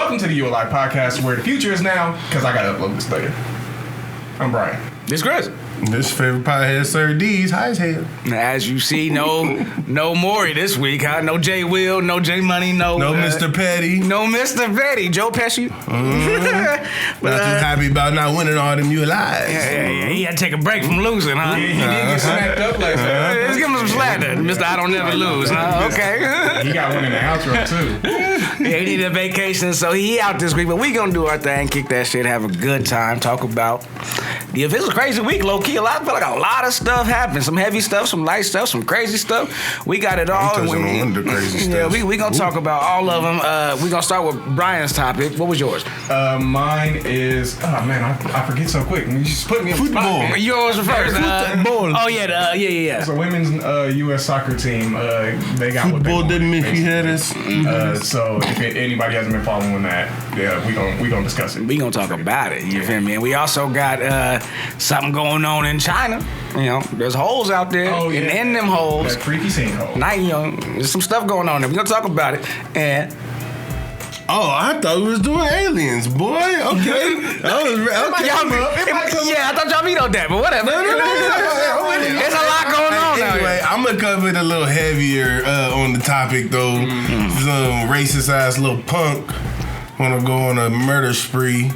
Welcome to the ULI podcast, where the future is now, because I gotta upload this later. I'm Brian. This Chris. This favorite pothead, Sir D's, high as hell. As you see, no Maury this week, huh? No J Will, no J Money, no Mr. Petty. No Mr. Petty. Joe Pesci. But not too happy about not winning all them ULIs. Yeah. He had to take a break from losing, huh? He did get smacked up like that. Let's give him some slack then. Mr. I don't never lose, huh? Okay. He got one in the outro, too. Yeah, he needed a vacation, so he out this week. But we gonna do our thing, kick that shit, have a good time, talk about the it was a crazy week, low key. I feel like a lot of stuff happened. Some heavy stuff, some light stuff, some crazy stuff. We got it all. The crazy stuff. Yeah, we gonna talk about all of them. We gonna start with Brian's topic. What was yours? Mine is I forget so quick. You just put me on Football. Yours was first. Football. Oh yeah, yeah. It's a women's U.S. soccer team. They got Football what they didn't want, make you hear this. So if anybody hasn't been following that, yeah, we gonna discuss it. We gonna talk about it. You feel me? And we also got something going on in China. You know, there's holes out there. Oh, yeah. And in them holes, that freaky sinkhole. There's some stuff going on there. We're gonna talk about it. And I thought we was doing aliens, boy. Okay. I thought y'all vetoed that, but whatever. There's a lot going on now. Anyway, I'm gonna cover it a little heavier on the topic though. Some racist ass little punk wanna go on a murder spree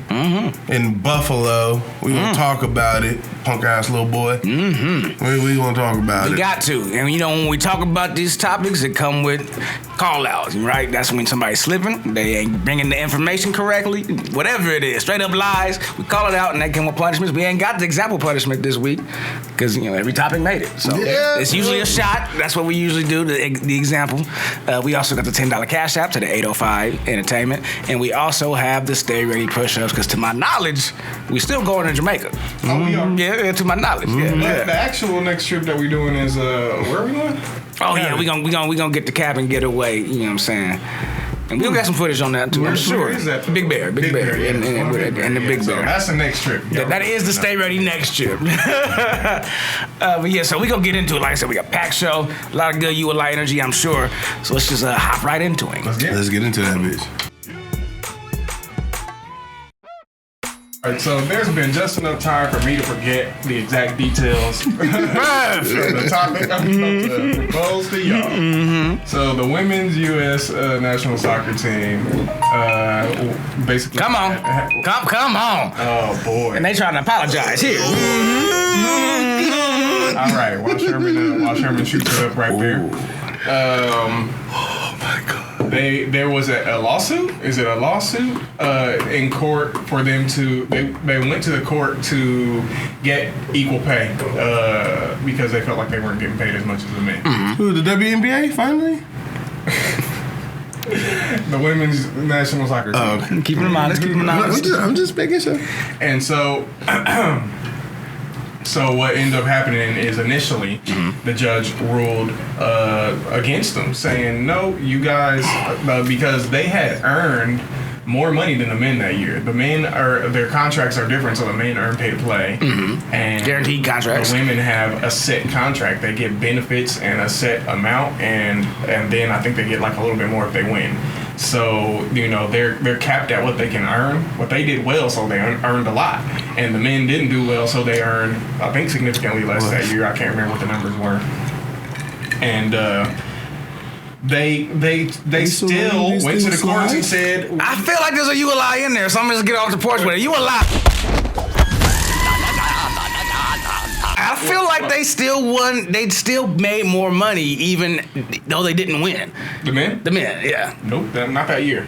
in Buffalo. We gonna talk about it, punk ass little boy. We gonna talk about it. We got to, and you know when we talk about these topics, it come with call outs, right? That's when somebody's slipping, they ain't bringing the information correctly, whatever it is, straight up lies. We call it out, and they come with punishments. We ain't got the example punishment this week because every topic made it. So it's usually a shot. That's what we usually do. The example. We also got the $10 cash app to the 805 Entertainment, and we also have the Stay Ready push-ups because to my knowledge, we still going to Jamaica. Oh, we are. Yeah, to my knowledge. Yeah. The actual next trip that we're doing is where are we going? Oh yeah, we gonna get the cab and get away. You know what I'm saying? And we'll get some footage on that too. I'm sure. Where is that? Big Bear, yeah. and the Big So Bear. that's the next trip. That is the Stay Ready next trip. But yeah, so we gonna get into it. Like I said, we got packed show, a lot of good ULI energy, I'm sure. So let's just hop right into it. Let's get into that bitch. All right, so there's been just enough time for me to forget the exact details from the topic I'm about to propose to y'all. So the women's U.S. national soccer team, basically. Come on. Oh boy. And they trying to apologize here. All right, while Sherman shoots it up right there. Oh my God. There was a lawsuit. Is it a lawsuit in court for them to? They went to the court to get equal pay because they felt like they weren't getting paid as much as the men. Who, the WNBA finally? The women's national soccer team. Oh, okay. Keep them honest. I'm just making sure. And so. So what ended up happening is initially the judge ruled against them, saying, no, you guys, because they had earned more money than the men that year. The men their contracts are different, so the men earn pay to play. And guaranteed contracts. The women have a set contract. They get benefits and a set amount, and then I think they get like a little bit more if they win. So, they're capped at what they can earn. What they did well, so they earned a lot. And the men didn't do well, so they earned, I think, significantly less that year. I can't remember what the numbers were. And they still went to the courts and said... I feel like there's a ULI in there, so I'm just going to get off the porch with it. ULI! I feel like they still won. They still made more money, even though they didn't win. The men? The men, yeah. Nope, not that year.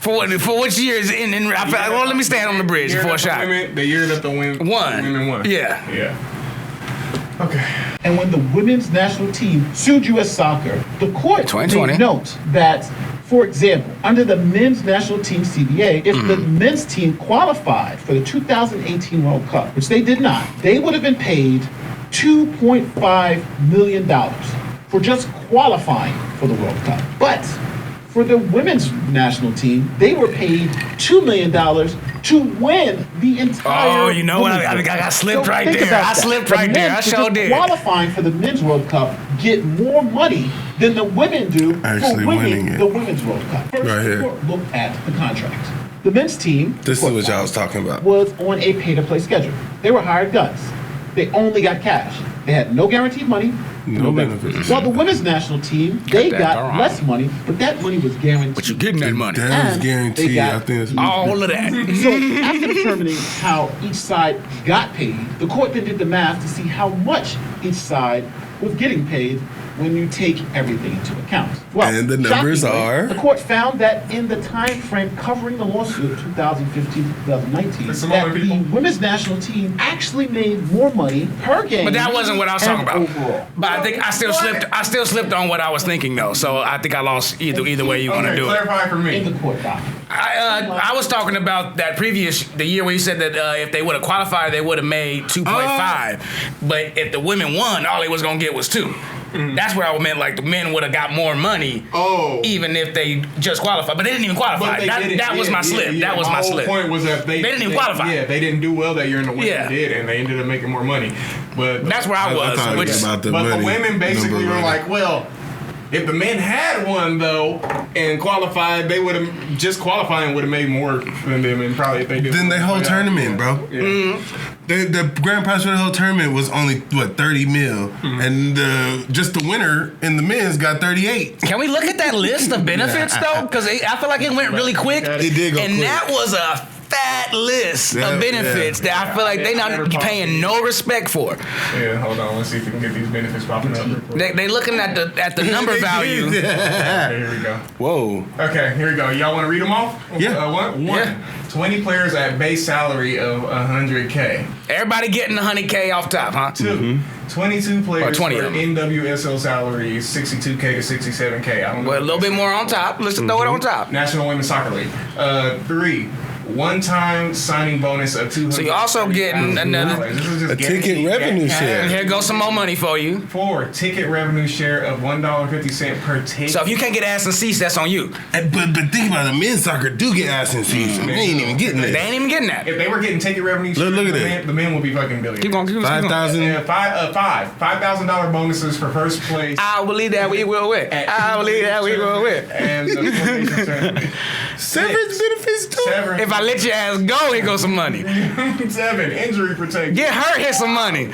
For which year is in? I feel like, well, let me stand on the bridge before a shot. The year that the women won. Yeah. Okay. And when the women's national team sued U.S. Soccer, the court made note that, for example, under the men's national team CBA, if the men's team qualified for the 2018 World Cup, which they did not, they would have been paid $2.5 million for just qualifying for the World Cup. But for the women's national team, they were paid $2 million to win the entire. Oh, you know what? I think I got slipped right there. I slipped right there. I sure did. Qualifying for the Men's World Cup get more money than the women do Actually for winning winning it. the Women's World Cup. First, Right here. Look at the contract. The men's team. This is what y'all was talking about. Was on a pay-to-play schedule. They were hired guns. They only got cash. They had no guaranteed money. No benefits. While the women's national team, they got less money, but that money was guaranteed. But you getting that money. That was And guaranteed. they got I think it's All of that. So after determining how each side got paid, the court then did the math to see how much each side was getting paid when you take everything into account. Well, And the numbers shockingly, are? The court found that in the time frame covering the lawsuit, 2015 to 2019, There's some that other the people. women's national team actually made more money per game. But that wasn't what I was talking and about. overall. But I think I still slipped on what I was thinking though. So I think I lost either way you want to Okay, do it. clarify for In me. the court document. I was talking about the year where you said that if they would have qualified, they would have made 2.5. But if the women won, all they was gonna get was 2. That's where I meant like the men would have got more money, even if they just qualified. But they didn't even qualify. That was my slip. That was my slip. The whole point was that they didn't even qualify. Yeah, they didn't do well that year, and the women did, and they ended up making more money. But That's where I was. thought it was which- about the but money. the women basically number were one. like, well, if the men had won though and qualified, they would have just qualifying would have made more than them, and probably if they did. Then the whole tournament, bro. Yeah. The grand prize for the whole tournament was only 30 mil, and just the winner in the men's got 38. Can we look at that list of benefits though? Because I feel like it went really quick. It did go and quick. that was a fat list Yeah, of benefits that I feel like they not paying no respect for. Yeah, hold on. Let's see if we can get these benefits popping up. real quick. They looking at the number value. Okay, here we go. Whoa. Okay, here we go. Y'all want to read them off? Yeah. One. Yeah. 20 players at base salary of 100K. Everybody getting 100K off top, huh? 2. 22 players 20 for of them. NWSL salaries 62K to 67K. I don't know. Well, a little bit more on top. Let's throw it on top. National Women's Soccer League. 3. One-time signing bonus of $200,000. So you're also getting another- This is just A ticket revenue share. Here goes some more money for you. 4. Ticket revenue share of $1.50 per ticket. So if you can't get ass and seats, that's on you. But think about it, men's soccer do get ass in season. They ain't even getting They it. ain't even getting that. if they were getting ticket revenue share, Look at the, that. the men would be fucking billionaires. Keep going. 5,000. Yeah, $5,000 bonuses for first place. I believe that we will win. I believe that we will win. And the formation ceremony. Severance benefits too. Seven. If I let your ass go, here goes some money. 7. Injury protection. Get hurt, here's some money.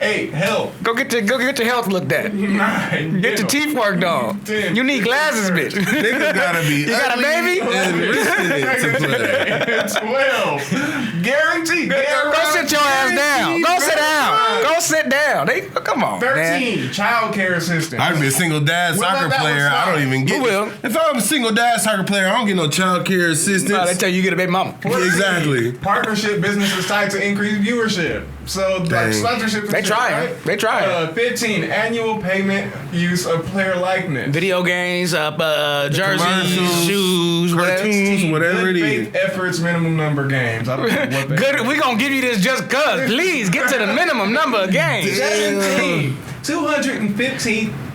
8. Health. Go get your health looked at. 9. Get your teeth worked on. 10. You need glasses, bitch. Niggas gotta be. You got a baby? And risking it to play. 12. Guaranteed. Go sit your ass down. Go sit down. Go sit down. Come on, man. 13. Child care assistant. I'd be a single dad Well, soccer that was player. I don't even get Who will? If I'm a single dad soccer player, I don't get no child care assistance. No, they tell you get a baby mama. 14. Exactly. Partnership businesses tied to increase viewership. So like Dang. sponsorship. They trying. They trying. 15. Annual payment use of player likeness. Video games, jerseys, commercials, shoes, whatever. cartoons, whatever Good it faith is. efforts minimum number games. I don't know what they Good. We gonna give you this just cause. Please get to the minimum number of games. 17.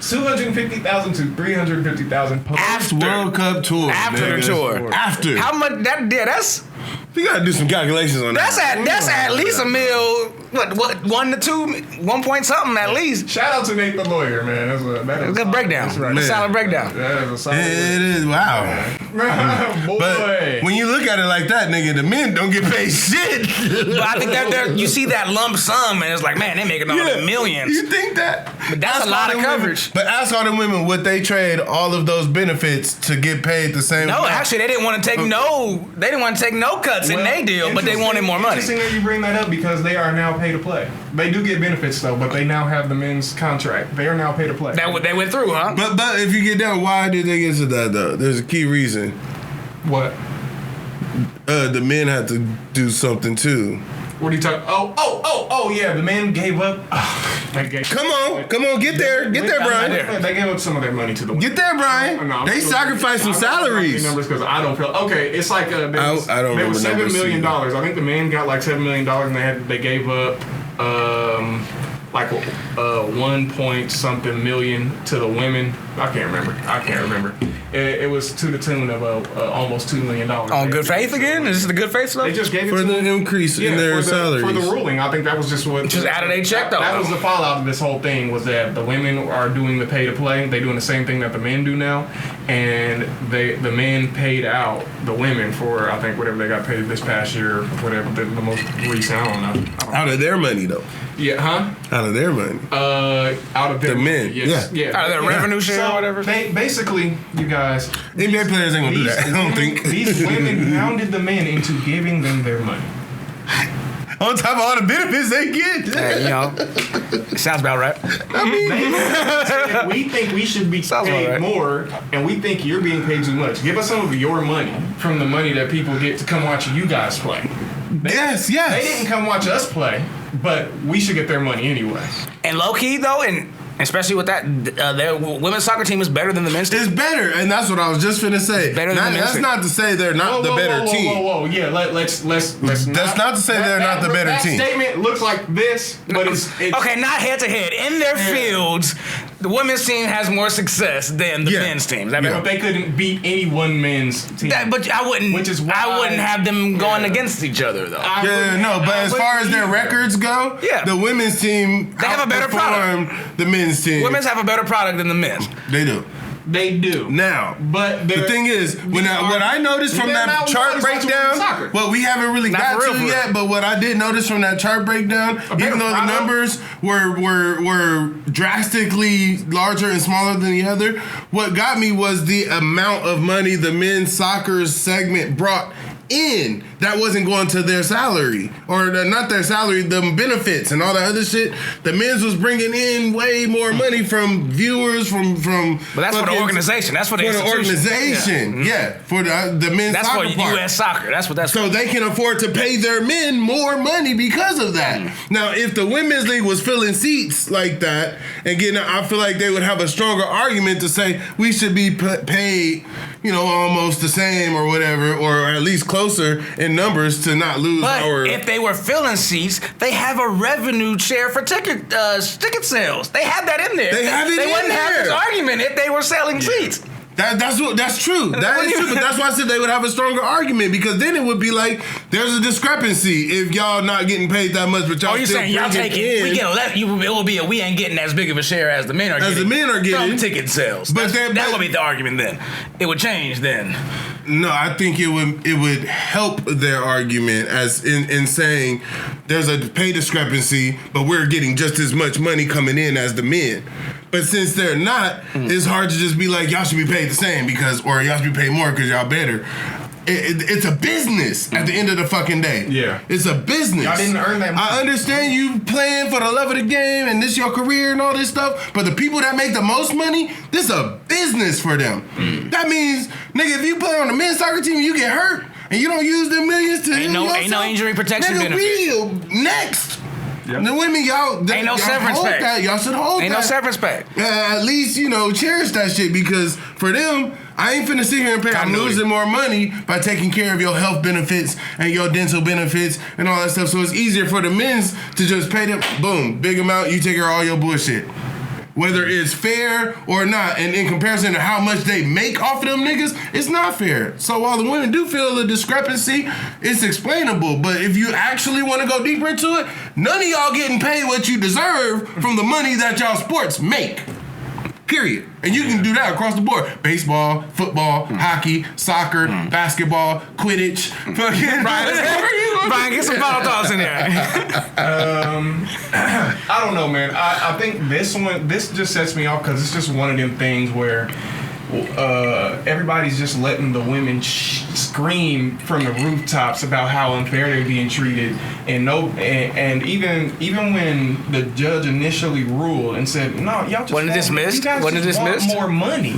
250,000 to 350,000 After World Cup tour. After the nigga. tour. After. How much that? Yeah, that's We gotta do some calculations on that. that's at least a mil. What 1 to 2, 1 point something at least. Shout out to Nate the lawyer, man. That is It's a good breakdown. That's right. A solid breakdown. That is a solid. It is wow. Boy. But when you look at it like that, nigga, the men don't get paid shit. But I think that you see that lump sum and it's like, man, they making all the millions. You think that? But that's Ask a lot all of them coverage. Women, but ask all the women would they trade all of those benefits to get paid the same No, amount? actually, they didn't want to take no cuts in their deal, but they wanted more money. Interesting that you bring that up because they are now pay to play. They do get benefits though, but they now have the men's contract. They are now pay to play. That they went through, huh? But if you get down, why did they get to that though? There's a key reason. What? The men had to do something too. What are you talking? Oh, yeah. The men gave up. Come on, get there, Brian. They gave up some of their money to the women. Get there, Brian. No, They sacrificed some salaries. Numbers because I don't feel okay. It's like I don't they were remember $7 million. numbers I think the men got like $7 million, and they gave up like 1 point something million to the women. I can't remember. It was to the tune of almost $2 million. On good faith again? Is this the good faith stuff? They just gave it for the increase in their salaries. For the ruling. I think that was just what... Just out of their check, though. That was the fallout of this whole thing, was that the women are doing the pay to play. They're doing the same thing that the men do now. And the men paid out the women for, I think, whatever they got paid this past year, whatever, the most recent, I don't know. Out of their money, though. Yeah, huh? Out of their money. Out of their the men. Yes. Yeah. Out of their revenue share or whatever. Basically, you guys, NBA players ain't gonna do that. I don't think. These women hounded the men into giving them their money. On top of all the benefits they get. Sounds about right. We think we should be paid more, and we think you're being paid too much. Give us some of your money from the money that people get to come watch you guys play. Yes. They didn't come watch us play, but we should get their money anyway. And low key though, and especially with that, their women's soccer team is better than the men's team. It's better, and that's what I was just finna say. Better than the men's That's team. not to say they're not the better team. Whoa. Yeah, let's That's not to say they're not the better team. That statement looks like this, but it's okay, not head to head. In their fields, the women's team has more success than the men's team. But they couldn't beat any one men's team. But I wouldn't. Which is why I wouldn't have them going against each other though. But as far as their records go, the women's team they have a better product. The men's team. Women's have a better product than the men's. They do. They do. Now, but the thing is, what I noticed from that chart breakdown, well, we haven't really got to yet, but what I did notice from that chart breakdown, even though the numbers were drastically larger and smaller than the other, what got me was the amount of money the men's soccer segment brought in that wasn't going to their salary, or not their salary, the benefits and all that other shit. The men's was bringing in way more money from viewers, from. But that's for the organization. That's for the organization. Yeah, for the men's. That's soccer for part. U.S. Soccer. That's what that's. So for. they can afford to pay their men more money because of that. Now, if the women's league was filling seats like that, again, I feel like they would have a stronger argument to say we should be paid, almost the same or whatever, or at least closer in numbers to not lose our. If they were filling seats, they have a revenue share for ticket sales. They have that in there. They have it in there. They wouldn't have this argument if they were selling seats. That's true. That is true. But that's why I said they would have a stronger argument, because then it would be like there's a discrepancy if y'all not getting paid that much, but y'all. Oh, you still saying y'all take it? We get less. It will be we ain't getting as big of a share as the men are getting. As the men are getting from ticket sales. That would be the argument then. It would change then. No, I think it would help their argument as in saying there's a pay discrepancy, but we're getting just as much money coming in as the men. But since they're not, it's hard to just be like, y'all should be paid the same or y'all should be paid more because y'all better. It's a business at the end of the fucking day. Yeah. It's a business. Y'all didn't earn that money. I understand you playing for the love of the game and this your career and all this stuff, but the people that make the most money, this is a business for them. That means, nigga, if you play on the men's soccer team and you get hurt and you don't use them millions to ain't no injury protection benefit. We next. Yep. The women, y'all ain't no severance pay. Y'all should hold that. Ain't no severance pay. At least, cherish that shit, because for them, I ain't finna sit here and pay. I'm losing more money by taking care of your health benefits and your dental benefits and all that stuff. So it's easier for the men's to just pay them, boom, big amount, you take care of all your bullshit. Whether it's fair or not, and in comparison to how much they make off of them niggas, it's not fair. So while the women do feel the discrepancy, it's explainable. But if you actually want to go deeper into it, none of y'all getting paid what you deserve from the money that y'all sports make. Period. And you can do that across the board. Baseball, football, hockey, soccer, basketball, Quidditch. Fucking Brian, get some final thoughts in there. I don't know, man. I think this just sets me off because it's just one of them things where everybody's just letting the women scream from the rooftops about how unfair they're being treated, and even when the judge initially ruled and said, no, y'all just wasn't dismissed. Wasn't dismissed. Want more money.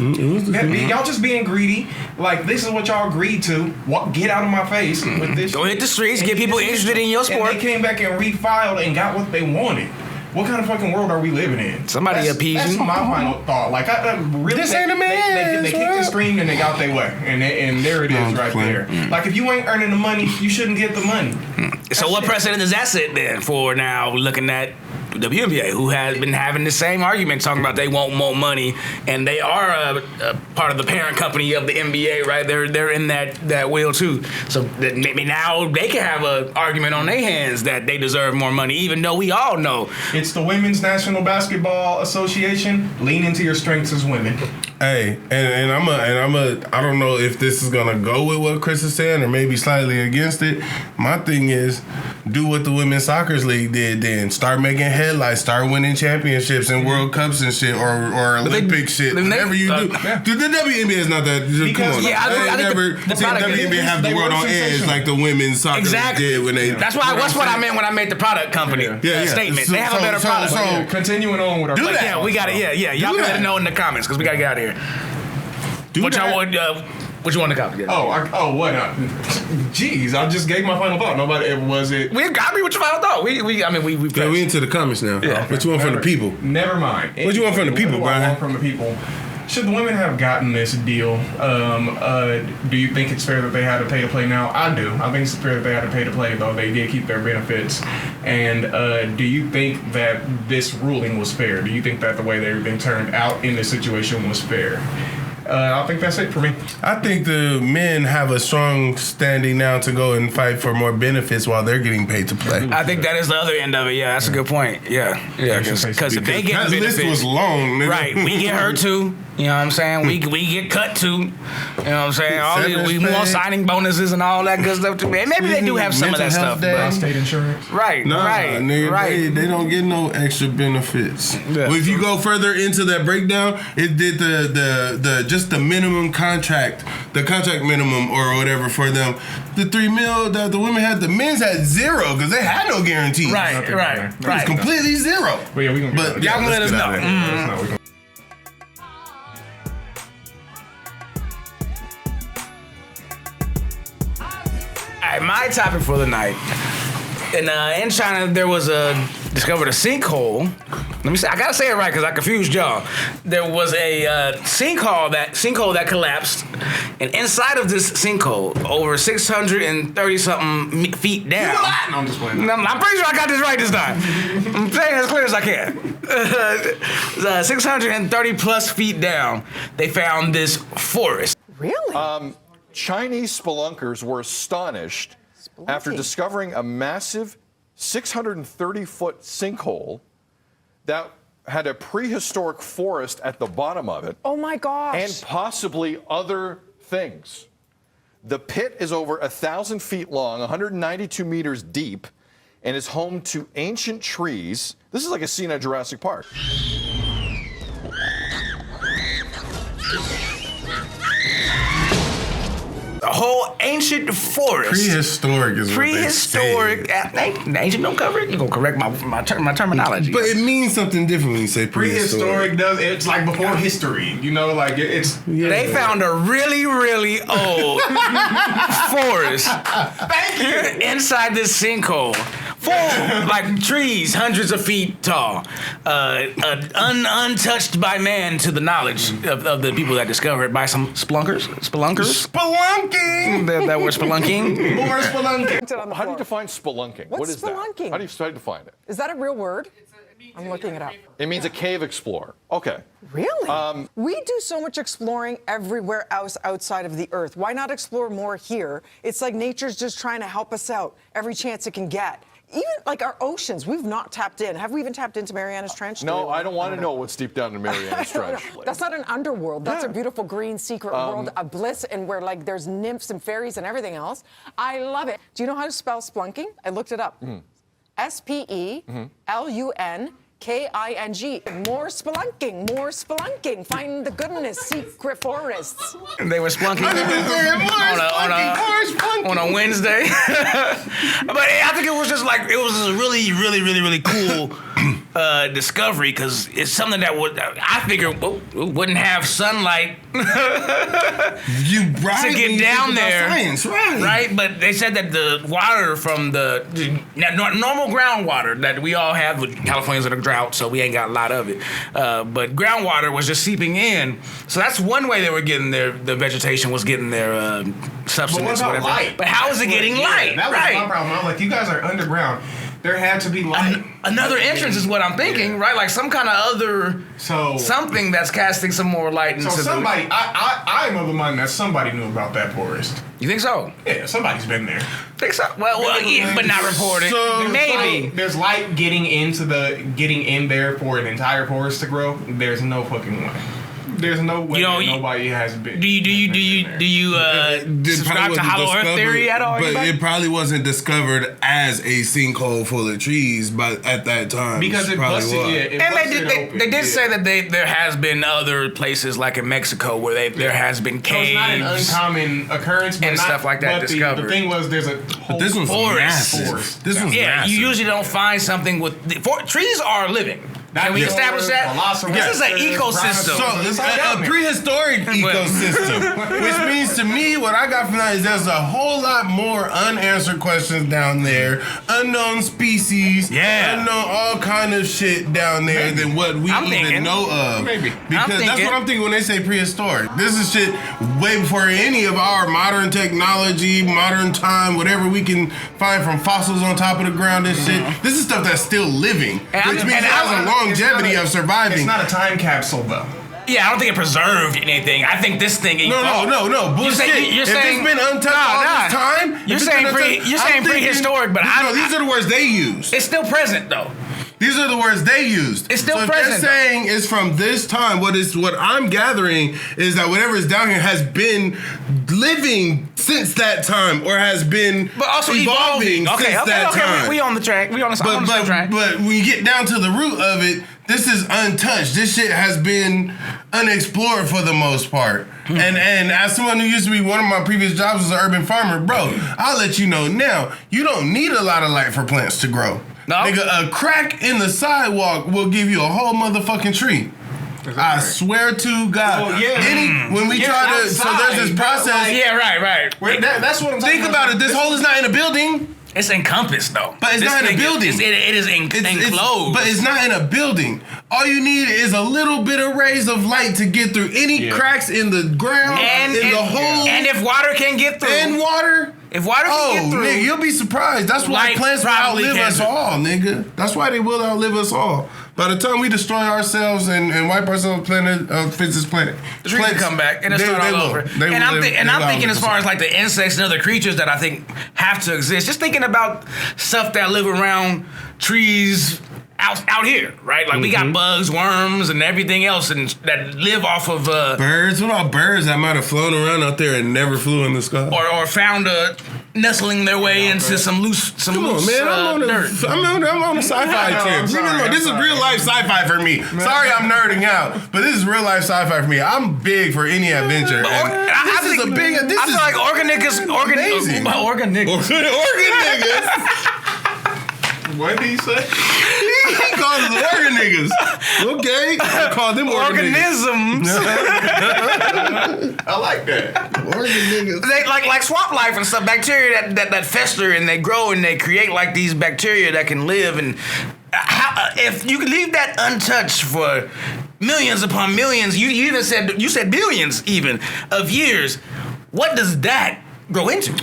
Y'all just being greedy. Like, this is what y'all agreed to. Get out of my face with this. Go hit the streets. Get people interested in your sport. And they came back and refiled and got what they wanted. What kind of fucking world are we living in? Somebody appease you. That's my final thought. Like, I really, this ain't a man. They kicked and screamed and they got their way, and there it is right there. Like, if you ain't earning the money, you shouldn't get the money. So what precedent does that set then for now looking at WNBA, who has been having the same argument, talking about they want more money, and they are a part of the parent company of the NBA, right? They're in that wheel too. So that maybe now they can have an argument on their hands that they deserve more money, even though we all know it's the Women's National Basketball Association. Lean into your strengths as women. Hey, and I don't know if this is gonna go with what Chris is saying or maybe slightly against it. My thing is, do what the Women's Soccer League did then. Start making headlights, start winning championships and World Cups and shit, or Olympic shit, whatever you do. Dude, the WNBA is not that. Come on. Yeah, I never seen the WNBA have the world on edge like the Women's Soccer League did when they. That's what I meant when I made the product company statement. They have a better product. So continuing on with our. Yeah, we got it. Yeah. Y'all can let it know in the comments because we gotta get out of here. What you want to copy? What? Jeez, I just gave my final thought. Nobody was it. We got me with your final thought. We into the comments now. Yeah. What you want from the people? Never mind. What you want from the people, Brian? I want from the people. Should the women have gotten this deal? Do you think it's fair that they had to pay to play now? I do. I think it's fair that they had to pay to play, though they did keep their benefits. And do you think that this ruling was fair? Do you think that the way they've been turned out in this situation was fair? I think that's it for me. I think the men have a strong standing now to go and fight for more benefits while they're getting paid to play. I think that is the other end of it. Yeah, that's a good point. Yeah, because if they get benefits, the list was long, nigga. Right? We get hurt too. You know what I'm saying? We get cut too. You know what I'm saying? We want signing bonuses and all that good stuff too. Maybe they do have some of that stuff. State insurance. Right. Nigga, right. They don't get no extra benefits. Yeah. Well, if you go further into that breakdown, it did the just the minimum contract, the contract minimum or whatever for them. The $3 million that the women had, the men's had zero because they had no guarantees. Right. It was completely zero. But yeah, y'all can let us know. All right, my topic for the night. In China, there was discovered a sinkhole. Let me say, I gotta say it right because I confused y'all. There was a sinkhole that collapsed, and inside of this sinkhole, over 630 something feet down. No, I'm just playing. I'm pretty sure I got this right this time. I'm saying it as clear as I can. 630 plus feet down, they found this forest. Really? Chinese spelunkers were astonished after discovering a massive 630-foot sinkhole that had a prehistoric forest at the bottom of it. Oh my gosh. And possibly other things. The pit is over 1,000 feet long, 192 meters deep, and is home to ancient trees. This is like a scene at Jurassic Park. A whole ancient forest. Prehistoric is prehistoric. What they say. Ancient don't cover it. You gonna correct my terminology. But it means something different when you say prehistoric. It's like before history. You know, like it's. Yeah. They found a really, really old forest. Thank you. Inside this sinkhole. Full, like trees, hundreds of feet tall, untouched by man to the knowledge of the people that discovered it by some spelunkers. Spelunking. That were spelunking. More spelunking. How do you define spelunking? What's What is spelunking? that? How do you define it? Is that a real word? I'm looking it up. It means a cave explorer. Okay. Really? We do so much exploring everywhere else outside of the Earth. Why not explore more here? It's like nature's just trying to help us out every chance it can get. Even like our oceans, we've not tapped in. Have we even tapped into Mariana's Trench? No, I don't want to know what's deep down in Mariana's Trench. That's not an underworld. That's a beautiful green secret world of bliss, and where like there's nymphs and fairies and everything else. I love it. Do you know how to spell spelunking? I looked it up. Spelunking. More spelunking. Find the goodness, secret forests. They were spelunking on a Wednesday. But I think it was just like, it was a really, really, really, really cool discovery because it's something that I figured wouldn't have sunlight to get down there. Science, right? But they said that the water from the normal groundwater that we all have, with California's in a drought, so we ain't got a lot of it. But groundwater was just seeping in. So that's one way they were getting the vegetation was getting their substance. But what about light? But how is it getting light? That was my problem. I'm like, you guys are underground. There had to be light. Another entrance is what I'm thinking, right? Like some kind of other something that's casting some more light into somebody. I am of the mind that somebody knew about that forest. You think so? Yeah, somebody's been there. Think so? Well, yeah, but not reported. So, maybe there's light getting in there for an entire forest to grow. There's no fucking way. There's no way nobody has been. Do you subscribe to Hollow Earth theory at all? But it probably wasn't discovered as a sinkhole full of trees, but at that time because it busted. And they did say that there has been other places like in Mexico where there has been caves. So it's not an uncommon occurrence, and stuff like that discovered. The thing was, there's a whole this was forest. Massive. This was massive. You usually don't find something with trees are living. Can we establish that? This is an ecosystem. So it's a prehistoric ecosystem, which means to me, what I got from that is there's a whole lot more unanswered questions down there, unknown species, unknown all kind of shit down there than what we even know of. Maybe. Because that's what I'm thinking when they say prehistoric. This is shit way before any of our modern technology, modern time, whatever we can find from fossils on top of the ground and shit. This is stuff that's still living, which means it has a longevity of surviving. It's not a time capsule, though. Yeah, I don't think it preserved anything. I think this thing evolved. No. Bullshit. You're saying it's been untouched all this time. You're saying prehistoric, but these are the words they use. It's still present though. These are the words they used. It's still so present. If they're saying it's from this time, what I'm gathering is that whatever is down here has been living since that time, or has been but also evolving since that time. We on the track. We on the track. But when you get down to the root of it, this is untouched. This shit has been unexplored for the most part. And as someone who used to be one of my previous jobs was an urban farmer, bro, I'll let you know now, you don't need a lot of light for plants to grow. No? Nigga, a crack in the sidewalk will give you a whole motherfucking tree. I swear to God. Oh, yeah. When we try to, so there's this process. Right. That's what I'm talking Think about it. This hole is not in a building. It's encompassed though. But it's not in a building. It is enclosed. But it's not in a building. All you need is a little bit of rays of light to get through any cracks in the ground, in the hole. And if water can get through. If water can get through. Nigga, you'll be surprised. That's why plants will outlive us all, nigga. That's why they will outlive us all. By the time we destroy ourselves and wipe ourselves this planet, the trees will come back and it'll start all over. I'm thinking as far as like the insects and other creatures that I think have to exist. Just thinking about stuff that live around trees out here, right? Like we got bugs, worms, and everything else, and that live off of birds. What about birds that might have flown around out there and never flew in the sky, or found nestling their way into some loose dirt. I'm on a sci-fi trip. This is real life sci-fi for me. Sorry, I'm nerding out, but this is real life sci-fi for me. I'm big for any adventure. I feel like Organ-niggas. What did he say? He called them organ niggas. Okay. I call them organisms. I like that. Organ niggas. They like swamp life and stuff, bacteria that fester and they grow and they create like these bacteria that can live. And if you leave that untouched for millions upon millions, you said billions even of years, what does that grow into?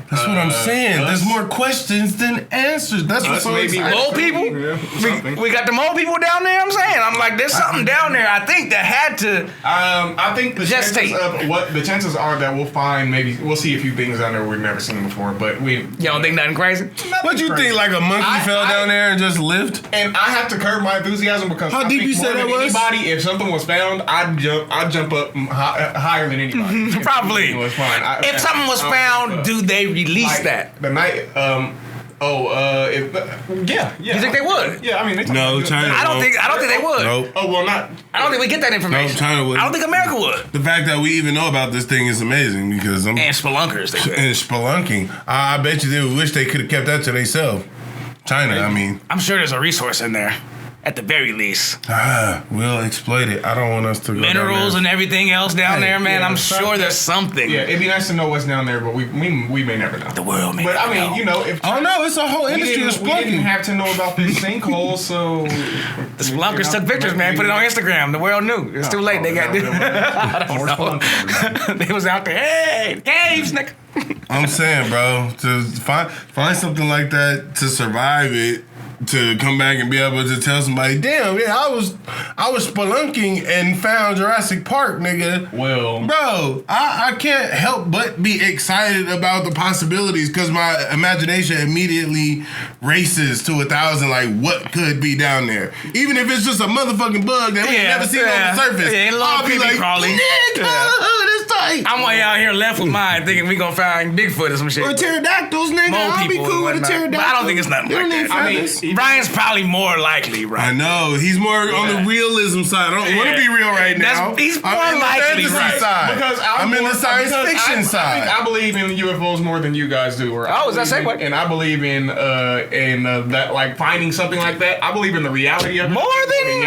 That's what I'm saying. There's more questions than answers. That's what's so exciting. Mole people? Yeah, we got the mole people down there, I'm saying. I'm like, there's something down there, I think, that had to I think the chances are that we'll find, maybe, we'll see a few things down there we've never seen before, but we... You don't think nothing crazy? What you think, like a monkey fell down there and just lived? And I have to curb my enthusiasm because how deep you said that was? Anybody, if something was found, I'd jump up higher than anybody. Probably. It was fine. If something was found, do they release that? The night, yeah. You think they would? Yeah, I mean, no, China. I don't think they would. Nope. Oh well, not. I don't think we get that information. No, China would. I don't think America would. The fact that we even know about this thing is amazing because and spelunkers. They and spelunking. I bet you they wish they could have kept that to themselves. China, I mean. I'm sure there's a resource in there. At the very least. We'll exploit it. I don't want us to go minerals and everything else down there, man. I'm sure there's something. Yeah, it'd be nice to know what's down there, but we may never know. The world may never know. But I mean, you know, if it's a whole industry of spelunking. We didn't have to know about this sinkhole, so the spelunkers took pictures, man. Put it on Instagram. The world knew. It's too late. They got I don't know. They was out there. Hey, caves, nigga. I'm saying, bro, to find something like that to survive it. to come back and be able to tell somebody, damn, yeah, I was spelunking and found Jurassic Park, nigga. Well, bro, I can't help but be excited about the possibilities because my imagination immediately races to 1,000. Like, what could be down there? Even if it's just a motherfucking bug that we never seen on the surface, I'll be like, nigga, this tight. I'm way out here left with mine, thinking we gonna find Bigfoot or some shit. Or pterodactyls, nigga. I'll be cool with a pterodactyl. But I don't think it's nothing like that. I mean, Brian's probably more likely, right? I know. He's more on the realism side. I don't want to be real right now. He's more likely, right? Side. Because I'm in the science fiction side. I believe in UFOs more than you guys do. Is that segue? And I believe in that, like, finding something like that. I believe in the reality of it. More than?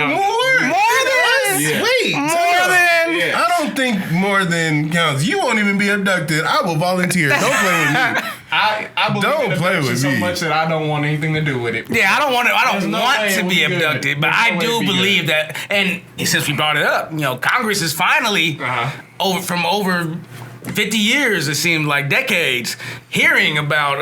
Yeah. Wait. More than? Yeah. I don't think more than counts. You won't even be abducted. I will volunteer. Don't play with me. I believe in abduction so much that I don't want anything to do with it. Yeah, I don't want to be abducted, but I do believe that. And since we brought it up, Congress is finally over 50 years. It seemed like decades hearing about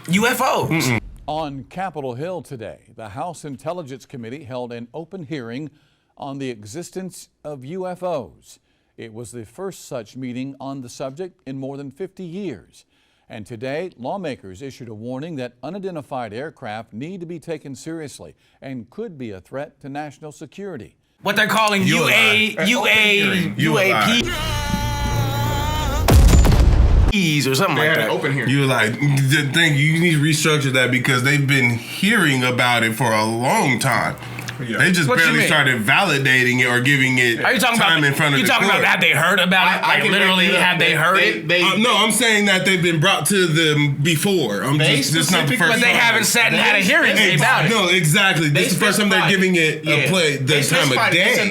UFOs. Mm-mm. On Capitol Hill today, the House Intelligence Committee held an open hearing on the existence of UFOs. It was the first such meeting on the subject in more than 50 years. And today, lawmakers issued a warning that unidentified aircraft need to be taken seriously and could be a threat to national security. What they're calling UAP. Or something like that. Open here. You need to restructure that because they've been hearing about it for a long time. Yeah. They just barely started validating it or giving it time in front of the court. You talking about have they heard about it? Like literally, have they heard it? No, I'm saying that they've been brought to them before. This is not the first time. But they haven't sat and had a hearing about it. No, exactly. This is the first time they're giving it a play the time of day.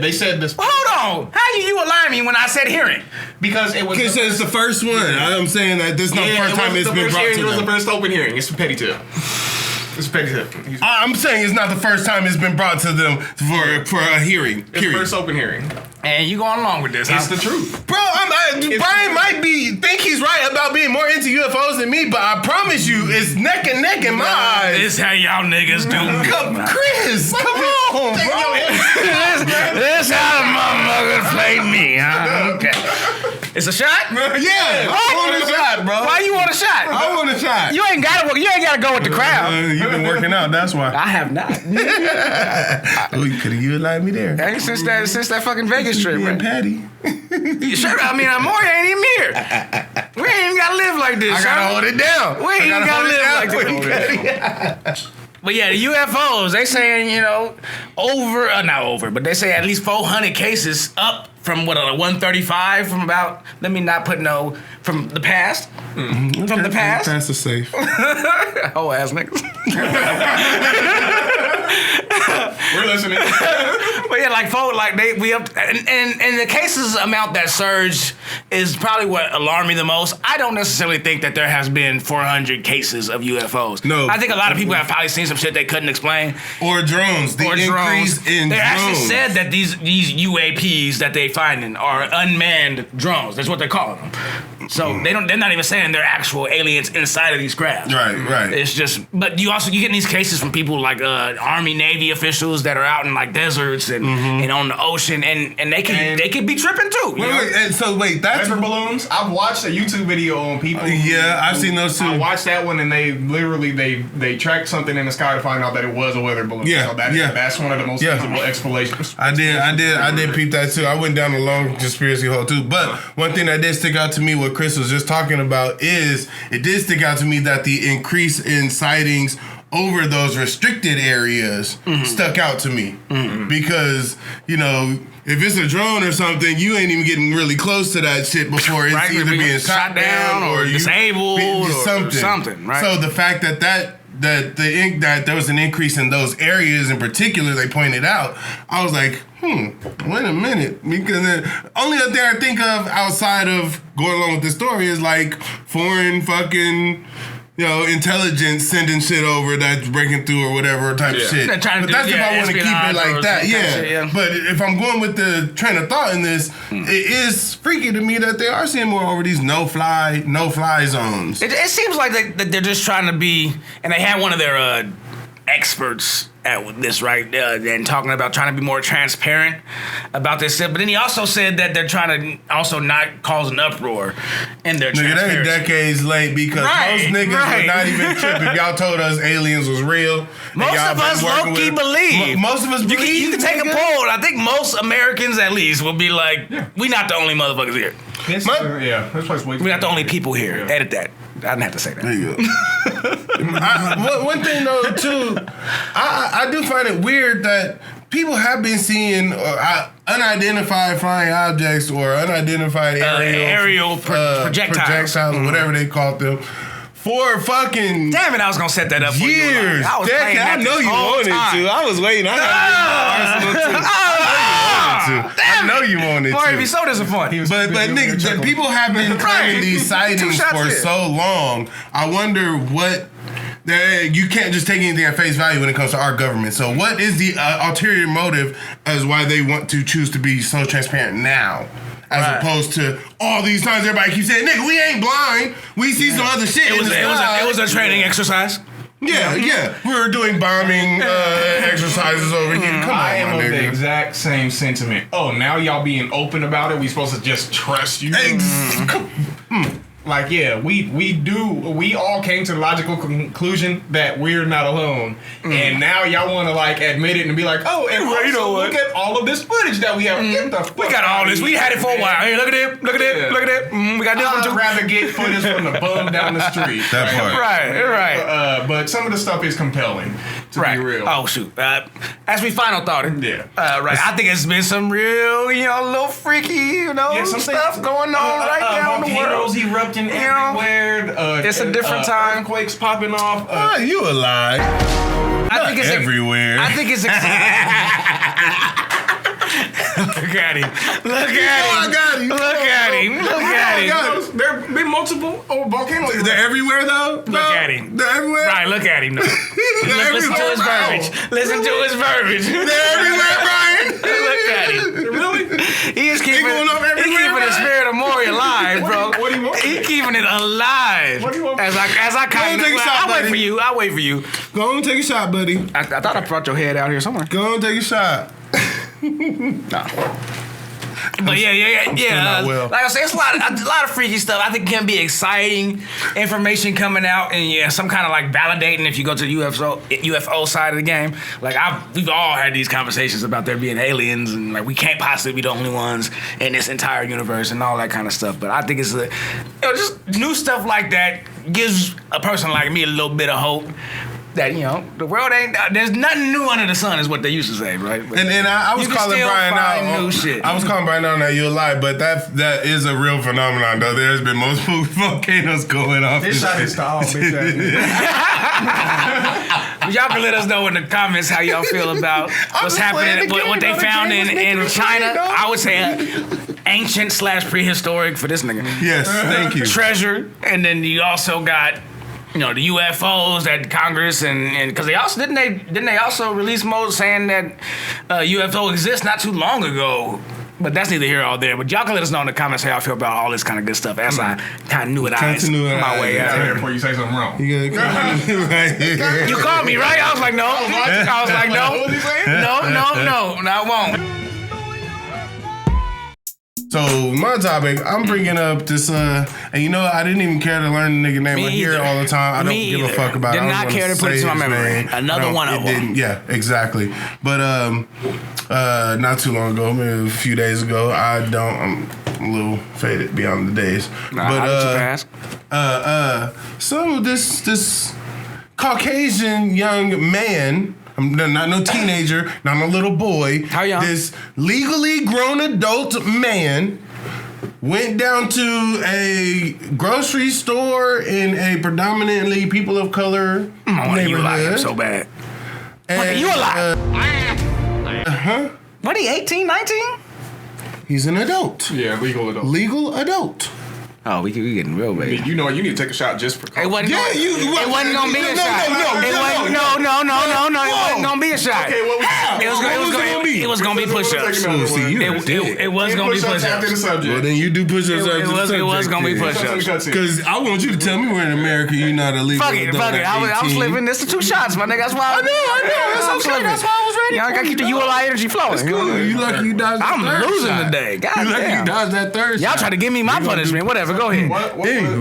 They said this. Hold on. How you align me when I said hearing? Because it was. Because it's the first one. I'm saying that this is not the first time it's been brought to them. It was the first open hearing. It's petty tip. I'm saying it's not the first time it's been brought to them for a hearing. It's the first open hearing. And you going along with this? It's the truth, bro. Brian might think he's right about being more into UFOs than me, but I promise you, it's neck and neck in my eyes. This how y'all niggas do. Chris, come on, bro. This how the motherfuckers play me, huh? Okay. It's a shot? Yeah, I want a shot, bro. Why you want a shot? I want a shot. You ain't gotta go with the crowd. You've been working out, that's why. I have not. You allowed me there. Hey, since that fucking Vegas trip, man. Patty. Sure, I mean, Amore ain't even here. We ain't even gotta live like this. I gotta hold it down. We ain't even gotta live like this. But yeah, the UFOs, they saying, not over, but they say at least 400 cases up from 135 from about, let me not put from the past. Mm-hmm. From the past. Past is safe. Oh, ass niggas. We're listening. But yeah, we up, and the cases amount that surged is probably what alarmed me the most. I don't necessarily think that there has been 400 cases of UFOs. No. I think a lot of people have probably seen some shit they couldn't explain. Or drones. The increase in they drones. actually said that these UAPs that they finding are unmanned drones. That's what they're calling them. So they're not even saying they're actual aliens inside of these crafts. Right. It's just, but you get these cases from people like Army, Navy officials that are out in like deserts and on the ocean, and they could be tripping too. Wait, that's weather balloons. I've watched a YouTube video on people. I've seen those too. I watched that one, and they literally they tracked something in the sky to find out that it was a weather balloon. Yeah, so that's one of the most feasible explanations. I did peep that too. I went down a long conspiracy hole too. But one thing that did stick out to me, what Chris was just talking about, is it did stick out to me that the increase in sightings over those restricted areas stuck out to me because if it's a drone or something, you ain't even getting really close to that shit before it's either being shot down or disabled or something. Right. So the fact that there was an increase in those areas in particular, they pointed out, I was like, wait a minute, because the only other thing I think of outside of going along with the story is like foreign fucking intelligence sending shit over that's breaking through or whatever type of shit. But that's if I want to keep it like that. Yeah. But if I'm going with the train of thought in this, it is freaky to me that they are seeing more over these no-fly zones. It seems like they're just trying to be, and they had one of their experts at this, right, and talking about trying to be more transparent about this stuff. But then he also said that they're trying to also not cause an uproar in their transparency. They decades late because most niggas would not even trip if y'all told us aliens was real. Most of us low-key believe. Most of us believe. You can take a poll. I think most Americans, at least, will be like, we not the only motherfuckers here. This place we're not the only people here. Yeah. Edit that. I didn't have to say that. There you go. One thing though, too, I do find it weird that people have been seeing unidentified flying objects or unidentified aerial projectiles or whatever they called them. For fucking damn it, I was gonna set that up for years. I know you wanted to. I was waiting. I know you wanted to. Boy, be so disappointed. But nigga, people have been claiming these sightings for so long. I wonder what. You can't just take anything at face value when it comes to our government. So what is the ulterior motive as why they want to choose to be so transparent now? As opposed to all these times everybody keeps saying, nigga, we ain't blind. We see some other shit. It was a training exercise. Yeah. We were doing bombing exercises over here. Come on, I am of the exact same sentiment. Oh, now y'all being open about it, we supposed to just trust you? Like, we all came to the logical conclusion that we're not alone. And now y'all want to, like, admit it and be like, oh, and also look at all of this footage that we have. Get the fuck we got all this. We had it for a while. Hey, look at it. Look at it. Look at it. We got this one too. I'd rather get footage from the bum down the street. That part. Right. But some of the stuff is compelling, to be real. Oh, shoot. As we final thought it. I think it's been some real, little freaky, stuff going on right now in the world. Volcanoes erupting everywhere. It's a different time. Earthquakes popping off. You alive? I think it's everywhere. I think it's Look at him. Look at him. Look at him. There have been multiple volcanoes. They're everywhere, though? Look at him. They're everywhere? Right, look at him. Listen to his verbiage. Listen to his verbiage. They're everywhere, Brian. Look at him. Really? He is keeping the spirit of Maury alive, bro. What do you want? He's keeping it alive. What do you want? As I kind of... I'll wait for you. Go and take a shot, buddy. I thought I brought your head out here somewhere. Go and take a shot. No. But like I said, it's a lot of freaky stuff. I think it can be exciting information coming out, and some kind of like validating if you go to the UFO side of the game. Like we've all had these conversations about there being aliens, and like we can't possibly be the only ones in this entire universe and all that kind of stuff. But I think it's just new stuff like that gives a person like me a little bit of hope. That the world ain't. There's nothing new under the sun, is what they used to say, right? But and I was calling Brian out. New shit. I was calling Brian out that you're alive, but that is a real phenomenon, though. There's been multiple volcanoes going off. This shot is tall, bitch. Y'all can let us know in the comments how y'all feel about what's happening, what they found in China. I would say ancient / prehistoric for this nigga. Yes, thank you. Treasure, and then you also got. The UFOs that Congress and because they also didn't they also release mode saying that UFO exists not too long ago. But that's neither here nor there. But y'all can let us know in the comments how y'all feel about all this kind of good stuff. As I kind of knew it my way out here. Before you say something wrong. You called me, right? I was like, no. I was like, no, I won't. So my topic, I'm bringing up this, and I didn't even care to learn the nigga name. I hear it all the time. I don't give a fuck about it. Did not care to put it to my memory. Another one of them. Yeah, exactly. But not too long ago, maybe a few days ago, I'm a little faded beyond the days. So this Caucasian young man. Not no teenager, not no little boy. How young? This legally grown adult man went down to a grocery store in a predominantly people of color neighborhood. You like him so bad. And, you alive? What, he 18, 19? He's an adult. Yeah, legal adult. Legal adult. Oh, we getting real big. You know what? You need to take a shot just for It wasn't gonna be a shot. It wasn't gonna be a shot. Okay, what was it was gonna be push-ups. It was gonna be push-ups. Well, then you do push-ups after the subject. It was gonna be push-ups. Because I want you to tell me where in America you're not illegal. Fuck it. I was living this to 2 shots, my nigga. That's why I know. That's okay. That's why I was ready. I gotta keep the ULI energy flowing. That's cool. You lucky you dodged that third I'm losing shot. today. God damn. You lucky you dodged that third shot. Y'all try to give me my punishment. Whatever. Go ahead.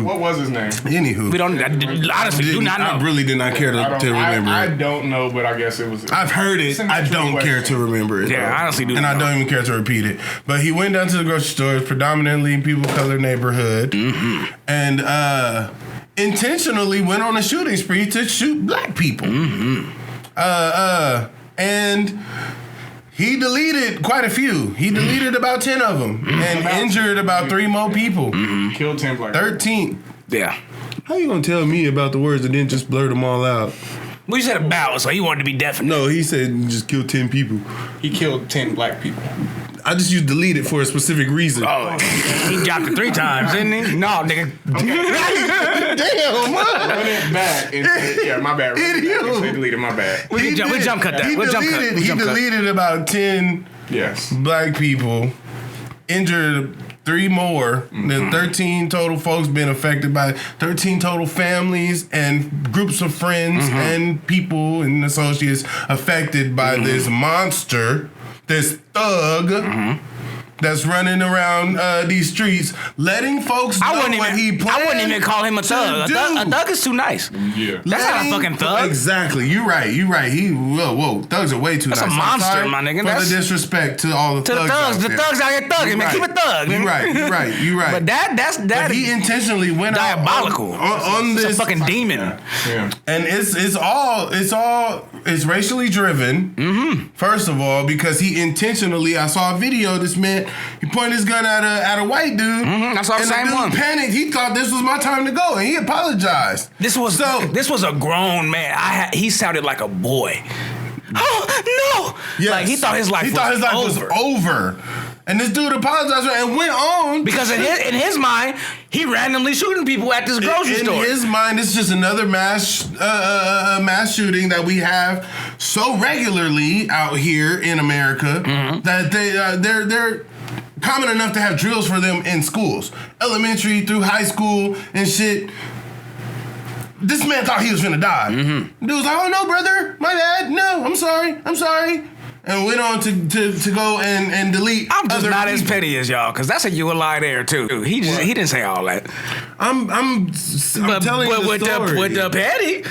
What was his name? Anywho. We don't honestly do not know. I really did not care to remember I it. don't know, but I guess it was. I've heard it. I don't care to remember it. Yeah, I honestly do. And I don't even care to repeat it. But he went down to the grocery store, predominantly people of color neighborhood, and intentionally went on a shooting spree to shoot black people. And he deleted quite a few. He deleted about 10 of them and injured about 3 more people. Killed 10 black 13. Yeah. How you gonna tell me about the words and then just blurt them all out? Well, you said about, so he wanted to be definite. No, he said just kill 10 people. He killed 10 black people. I just used deleted for a specific reason. Oh, he dropped it 3 times, didn't he? No, nigga. Damn, Run it back. Yeah, my bad. Idiot. He deleted my bad. We jump cut that. He deleted about 10 Yes. black people, injured 3 more. Then 13 total folks been affected by 13 total families and groups of friends and people and associates affected by this monster, this thug. That's running around these streets, letting folks know what he plans. I wouldn't even call him a thug. A thug is too nice. Yeah. That's not a fucking thug. Exactly. You're right. He whoa. Thugs are way too That's nice. a monster, I'm sorry my nigga. For That's the disrespect to all the to the thugs. thugs. Out The there. thugs out here thugging, man. Keep it thug. You're right. But that's But he intentionally went diabolical. on this It's a fucking demon. Yeah. And it's racially driven. First of all, because he intentionally, I saw a video of this man, he pointed his gun at a white dude. I saw the same dude one. Panicked. He thought this was my time to go, and he apologized. This was a grown man. He sounded like a boy. Oh no! Yes. Like he thought his life was over. And this dude apologized and went on because in his mind, he randomly shooting people at this grocery store. In his mind, it's just another mass shooting that we have so regularly out here in America that they're common enough to have drills for them in schools, elementary through high school and shit. This man thought he was finna die. Dude was like, "Oh no, brother, my bad. No, I'm sorry." And went on to go and delete. I'm just other not people. as petty as y'all, because that's a ULI there too. He didn't say all that. I'm telling you the story. With the petty.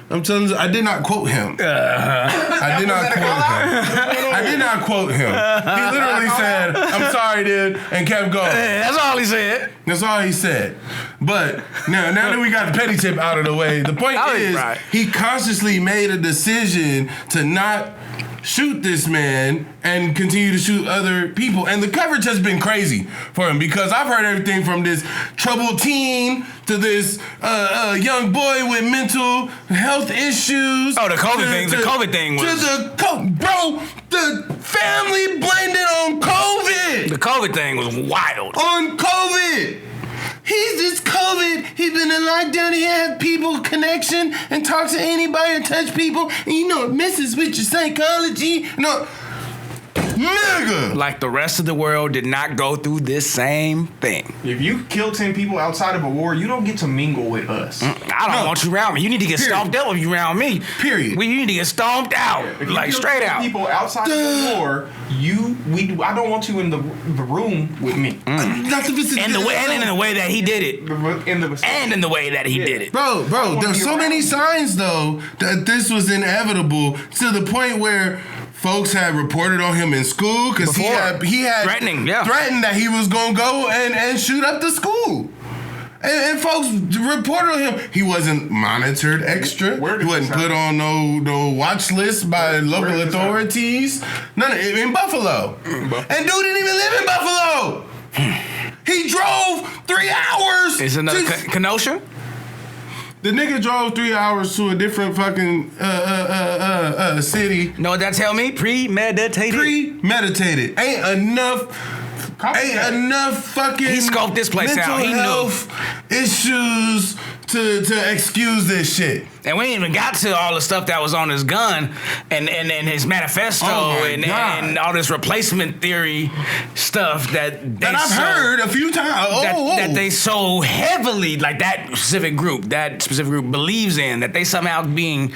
I'm telling you, I did not quote him. I did not quote him. He literally said, "I'm sorry, dude," and kept going. That's all he said. That's all he said. But now that we got the petty tip out of the way, the point is he consciously made a decision to not shoot this man and continue to shoot other people. And the coverage has been crazy for him because I've heard everything from this troubled teen to this young boy with mental health issues. Oh, the COVID thing. The COVID thing was... the family blamed it on COVID. The COVID thing was wild. On COVID. He's COVID. He's been in lockdown. He had people connection and talk to anybody and touch people. And it messes with your psychology. Nigga. Like the rest of the world did not go through this same thing. If you kill 10 people outside of a war, you don't get to mingle with us. I don't want you around me. You need to get stomped out if you around me. Period. You need to get stomped out. If you Like kill straight 10 out. people outside of the war, I don't want you in the room with me. And in the way that he did it. And in the way that he did it. Bro, there's so many signs though that this was inevitable to the point where folks had reported on him in school because he had threatened that he was gonna go and shoot up the school. And folks reported on him. He wasn't monitored extra. He wasn't put on no watch list by local authorities. None in Buffalo. And dude didn't even live in Buffalo. He drove 3 hours. Is another Kenosha? The nigga drove 3 hours to a different fucking city. Know what that tell me? Premeditated. Premeditated. Ain't enough Ain't enough fucking he scoped this place out. He health issues to excuse this shit. And we ain't even got to all the stuff that was on his gun and his manifesto and all this replacement theory stuff that I've heard a few times. That they so heavily, like that specific group believes in, that they somehow being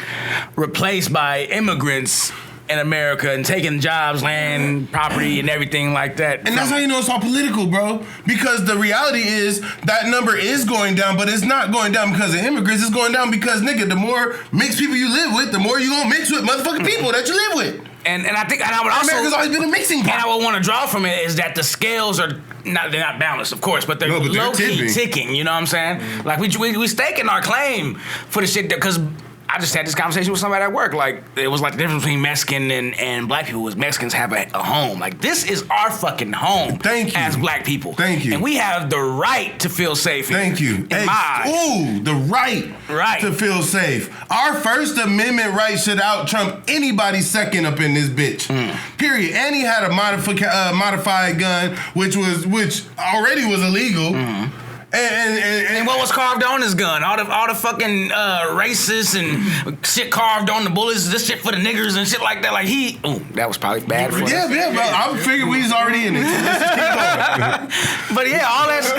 replaced by immigrants in America and taking jobs, land, property, and everything like that. And that's how you know it's all political, bro. Because the reality is that number is going down, but it's not going down because of immigrants. It's going down because, nigga, the more mixed people you live with, the more you gonna mix with motherfucking people that you live with. And I think, and I would also, America's always been a mixing pot. And I would want to draw from it is that the scales are they're not balanced, of course, but they're low-key ticking. You know what I'm saying? Like we staking our claim for the shit because I just had this conversation with somebody at work. Like, it was like the difference between Mexican and black people was Mexicans have a home. Like, this is our fucking home. Thank you. As black people. Thank you. And we have the right to feel safe. Thank you. The right to feel safe. Our First Amendment right should out-trump anybody's second up in this bitch. Period. And he had a modified gun, which already was illegal. And what was carved on his gun? All the fucking racists and shit carved on the bullets. This shit for the niggers and shit like that. Like that was probably bad for us. Yeah, but I figured we was already in it. So let's just keep going. But yeah,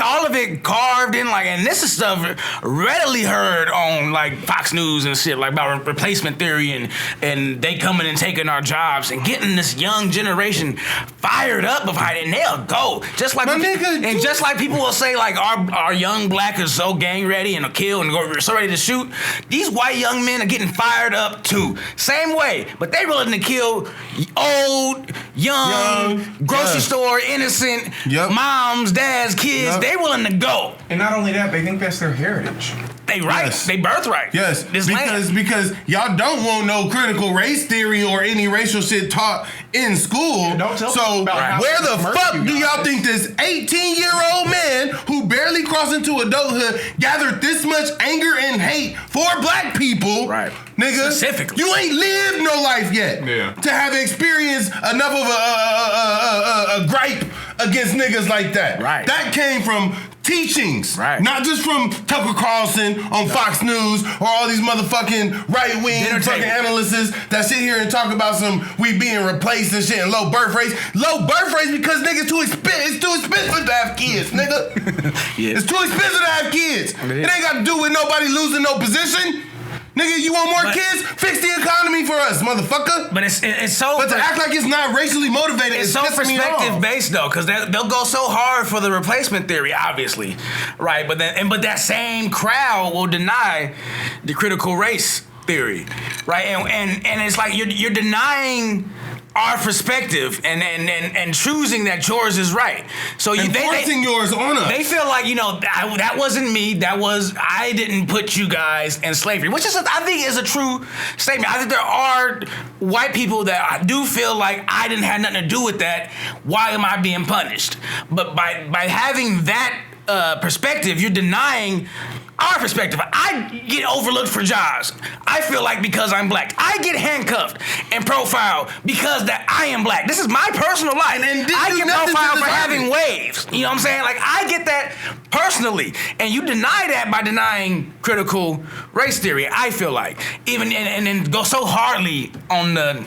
all of it carved in like, and this is stuff readily heard on like Fox News and shit like about replacement theory and they coming and taking our jobs and getting this young generation fired up behind it, and they'll go just like just like people will say like our young black is so gang ready and will kill and go so ready to shoot. These white young men are getting fired up too. Same way, but they willing to kill old, young grocery store, innocent, moms, dads, kids. They willing to go. And not only that, they think that's their heritage. They right. Yes. They birthright. Yes. Because y'all don't want no critical race theory or any racial shit taught in school. So where the fuck do y'all think this 18-year-old man who barely crossed into adulthood gathered this much anger and hate for black people? Right. Nigga, specifically, you ain't lived no life yet to have experienced enough of a gripe against niggas like that. Right. That came from teachings, not just from Tucker Carlson on Fox News or all these motherfucking right-wing fucking analysts that sit here and talk about we being replaced and shit and low birth rates. Low birth rates because niggas it's too expensive to have kids, nigga. It's too expensive to have kids. It ain't got to do with nobody losing no position. Nigga, you want more kids? Fix the economy for us, motherfucker. But it's so. But to act like it's not racially motivated, it's so perspective based though, because they'll go so hard for the replacement theory, obviously, right? But that same crowd will deny the critical race theory, right? And it's like you're denying our perspective and choosing that yours is right. So they forcing yours on us. They feel like, that wasn't me. I didn't put you guys in slavery, which I think is a true statement. I think there are white people that I do feel like I didn't have nothing to do with that. Why am I being punished? But by having that perspective, you're denying our perspective. I get overlooked for jobs. I feel like because I'm black. I get handcuffed and profiled because that I am black. This is my personal life. And I get profiled for having waves. You know what I'm saying? Like, I get that personally. And you deny that by denying critical race theory, I feel like. Even and then go so hardly on the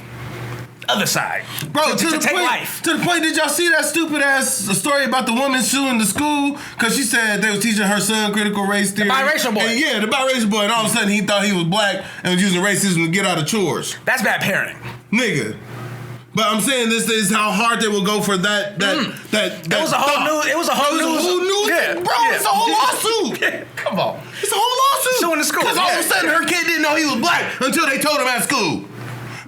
other side. Bro, to the point, did y'all see that stupid ass story about the woman suing the school? Because she said they was teaching her son critical race theory. The biracial boy. And the biracial boy. And all of a sudden he thought he was black and was using racism to get out of chores. That's bad parenting. Nigga. But I'm saying this is how hard they will go for that. It was a whole news. Yeah, bro, it's a whole lawsuit. Yeah, come on. It's a whole lawsuit. Suing the school. Because all of a sudden her kid didn't know he was black until they told him at school.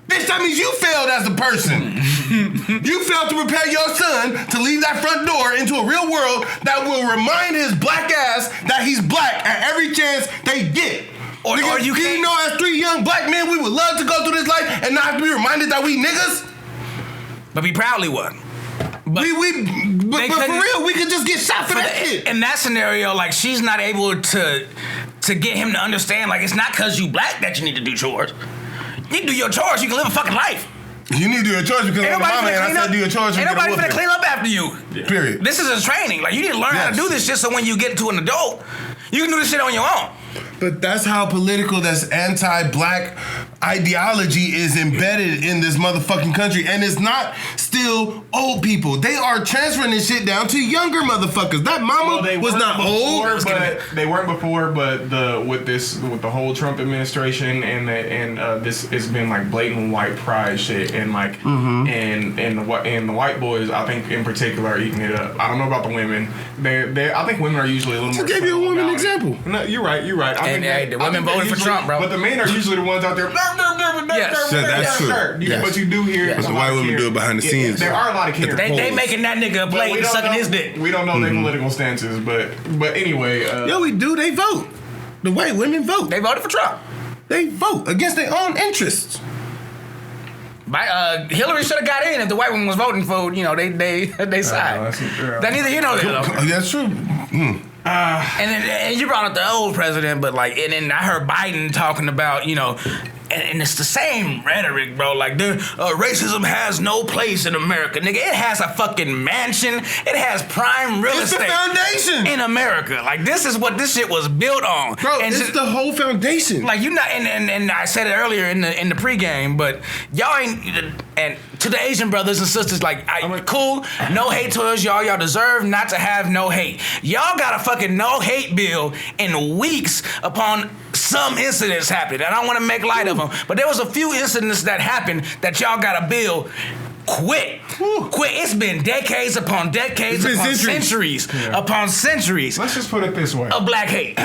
Bitch, that means you failed as a person. You failed to prepare your son to leave that front door into a real world that will remind his black ass that he's black at every chance they get. Or you can't know as 3 young black men we would love to go through this life and not have to be reminded that we niggas. But we proudly would. But for real, we could just get shot for that shit. In that scenario, like, she's not able to get him to understand, like, it's not because you black that you need to do chores. You need to do your chores, you can live a fucking life. You need to do your chores because I'm a mama and I said do your chores. Ain't nobody finna clean up after you. Yeah. Period. This is a training. Like, you need to learn how to do this shit so when you get to an adult, you can do this shit on your own. But that's how political, that's anti-black ideology is embedded in this motherfucking country. And it's not still old people. They are transferring this shit down to younger motherfuckers. That mama was not old. They weren't before, but with the whole Trump administration and this has been like blatant white pride shit and like and the white boys, I think in particular, are eating it up. I don't know about the women. I think women are usually a little more. I gave you a woman example. No, you're right. The women voted for Trump, bro. But the men are usually the ones out there. Yes, that's true. But you do hear what the white women do it behind the scenes. There are a lot of kids. They making that nigga a plate and sucking his dick. We don't know their political stances, but anyway. Yeah, we do. They vote. The white women vote. They voted for Trump. They vote against their own interests. Hillary should have got in if the white woman was voting for, they side. That neither here nor there. That's true. And you brought up the old president, but and then I heard Biden talking about, and it's the same rhetoric, bro. Like, racism has no place in America, nigga. It has a fucking mansion. It has prime real estate. It's the foundation in America. Like, this is what this shit was built on, bro. And it's the whole foundation. Like, you not, and I said it earlier in the pregame, but y'all ain't. And to the Asian brothers and sisters, cool, no hate towards y'all. Y'all deserve not to have no hate. Y'all got a fucking no hate bill in weeks upon some incidents happened. I don't want to make light of them, but there was a few incidents that happened that y'all got a bill quick. It's been decades upon decades upon centuries upon centuries. Let's just put it this way: of black hate.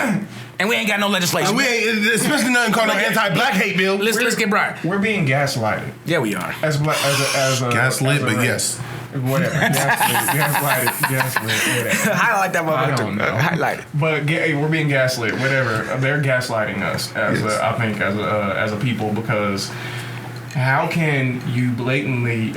And we ain't got no legislation. We ain't, especially nothing called an anti-black hate bill. Let's get Brian. We're being gaslighted. Yeah, we are. As gaslit, but yes. Whatever. Gaslit, whatever. Highlight that motherfucker. I don't know. Highlight it. But we're being gaslit, whatever. They're gaslighting us as a people, because how can you blatantly,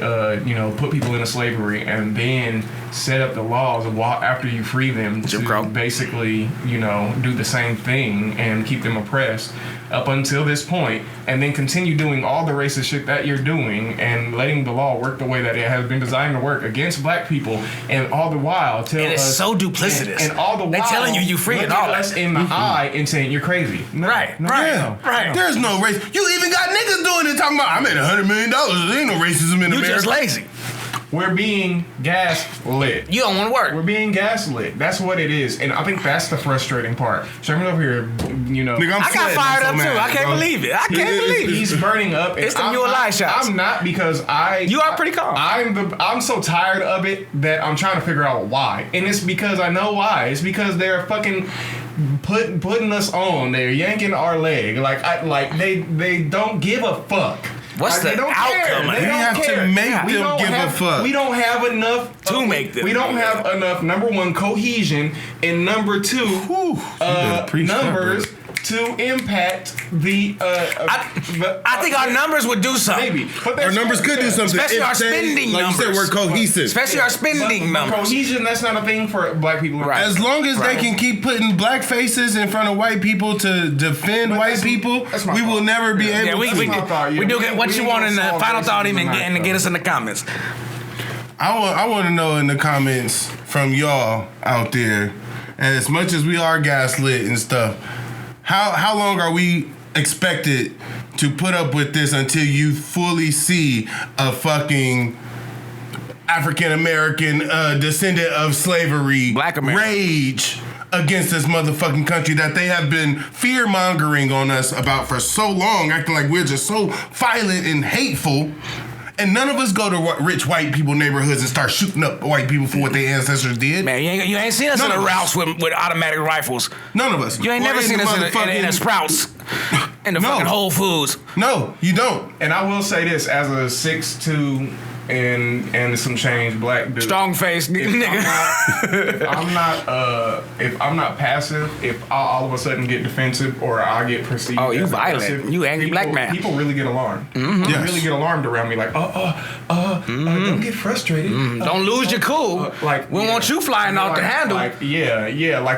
put people into slavery and then set up the laws after you free them to basically, do the same thing and keep them oppressed up until this point, and then continue doing all the racist shit that you're doing and letting the law work the way that it has been designed to work against black people, and all the while tell and it's us, so duplicitous. And all the while they're telling you free and all us in the eye and saying you're crazy. Right. There's no race. You even got niggas doing it talking about I made $100 million. There ain't no racism in America. You just lazy. We're being gaslit. You don't want to work. We're being gaslit. That's what it is. And I think that's the frustrating part. Sherman over here, Nigga, I got fired up too. I can't believe it. I can't believe it. He's burning up. It's the new lie shots. I'm not, because You are pretty calm. I'm so tired of it that I'm trying to figure out why. And it's because I know why. It's because they're fucking putting us on. They're yanking our leg. They don't give a fuck. What's the outcome? We have to make them give a fuck. We don't have enough to make them. We don't have enough, number one, cohesion, and number two, numbers to impact the. I think our numbers would do something. Maybe. Our numbers could do something. Especially our spending numbers. Like you said, we're cohesive. Especially our spending numbers. Cohesion, that's not a thing for black people. Right. As long as they can keep putting black faces in front of white people to defend white people, we will never be able to. We do get what you want in the final thought, and to get us in the comments. I want to know in the comments from y'all out there, and as much as we are gaslit and stuff, how long are we expected to put up with this until you fully see a fucking African American descendant of slavery Black American rage against this motherfucking country that they have been fear mongering on us about for so long, acting like we're just so violent and hateful. And none of us go to rich white people neighborhoods and start shooting up white people for what their ancestors did. Man, you ain't seen us in a Rouse with automatic rifles. None of us. You ain't never seen us in a Sprouts, in the fucking Whole Foods. No, you don't. And I will say this, as a 6'2" and some change black dude. Strong face, nigga. If I'm not passive, if I all of a sudden get defensive or I get perceived you as violent. aggressive, You angry black man. People really get alarmed. They really get alarmed around me like, don't get frustrated. Don't lose your cool. We want you flying off the handle. Like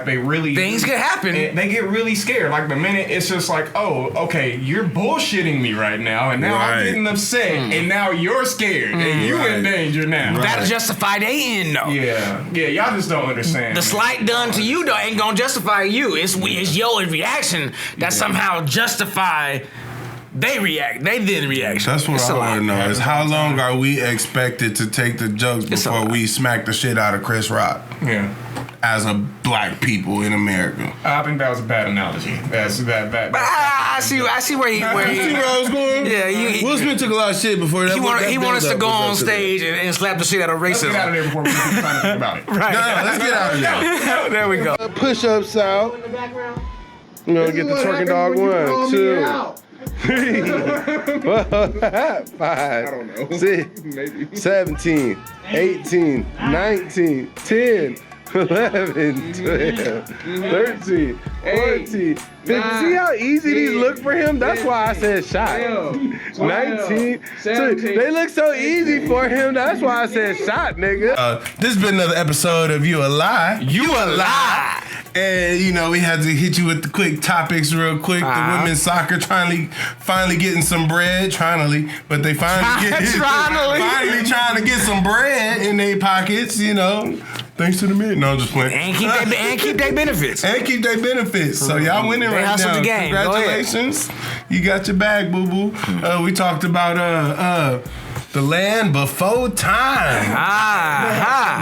they really things can happen. They get really scared. Like the minute it's just like, oh, okay, you're bullshitting me right now, and now I'm getting upset, and now you're scared, and you in danger now. That'll justify they end though. Yeah, y'all just don't understand. The slight done to you though ain't gonna justify you. It's your reaction that somehow justify they react. They did reaction. That's what I want to know is how long are we expected to take the jokes before we smack the shit out of Chris Rock? Yeah. As a black people in America. I think that was a bad analogy. That's that. But I see where he. See where I was going? Yeah, Will Smith took a lot of shit before that. He wanted us to go on stage and slap the shit out of racism. Let's get out of there before we keep trying to think about it. Right. No, let's get out of there. There we go. Push-ups out. You know, get the twerking dog 1, 2. 3, 4, 5, 6, 17, 18, 19, 10, 11, 12, 13, 14, 15. See how easy these look for him? That's why I said shot. 19, 17. They look so easy for him. That's why I said shot, nigga. This has been another episode of You a Lie. You a Lie. And, you know, we had to hit you with the quick topics real quick. The women's soccer finally getting some bread. But they finally trying to get some bread in their pockets, you know. Thanks to the men. No, I'm just playing. And keep their benefits. And keep their benefits. So y'all winning right now. The game. Congratulations. You got your bag, boo-boo. We talked about the land before time.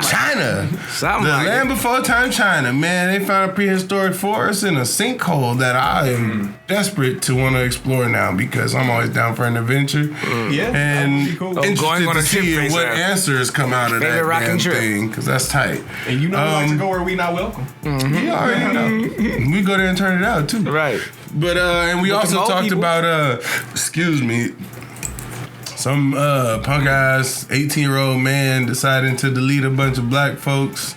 China. Land before time, China. Man, they found a prehistoric forest in a sinkhole that I am desperate to want to explore now because I'm always down for an adventure. And cool. interested on a to see trip, what answers come out of that damn thing because that's tight. And you know we like to go where we not welcome. You already know. We go there and turn it out too. Right. But and we also talked about some punk ass 18-year-old man deciding to delete a bunch of black folks,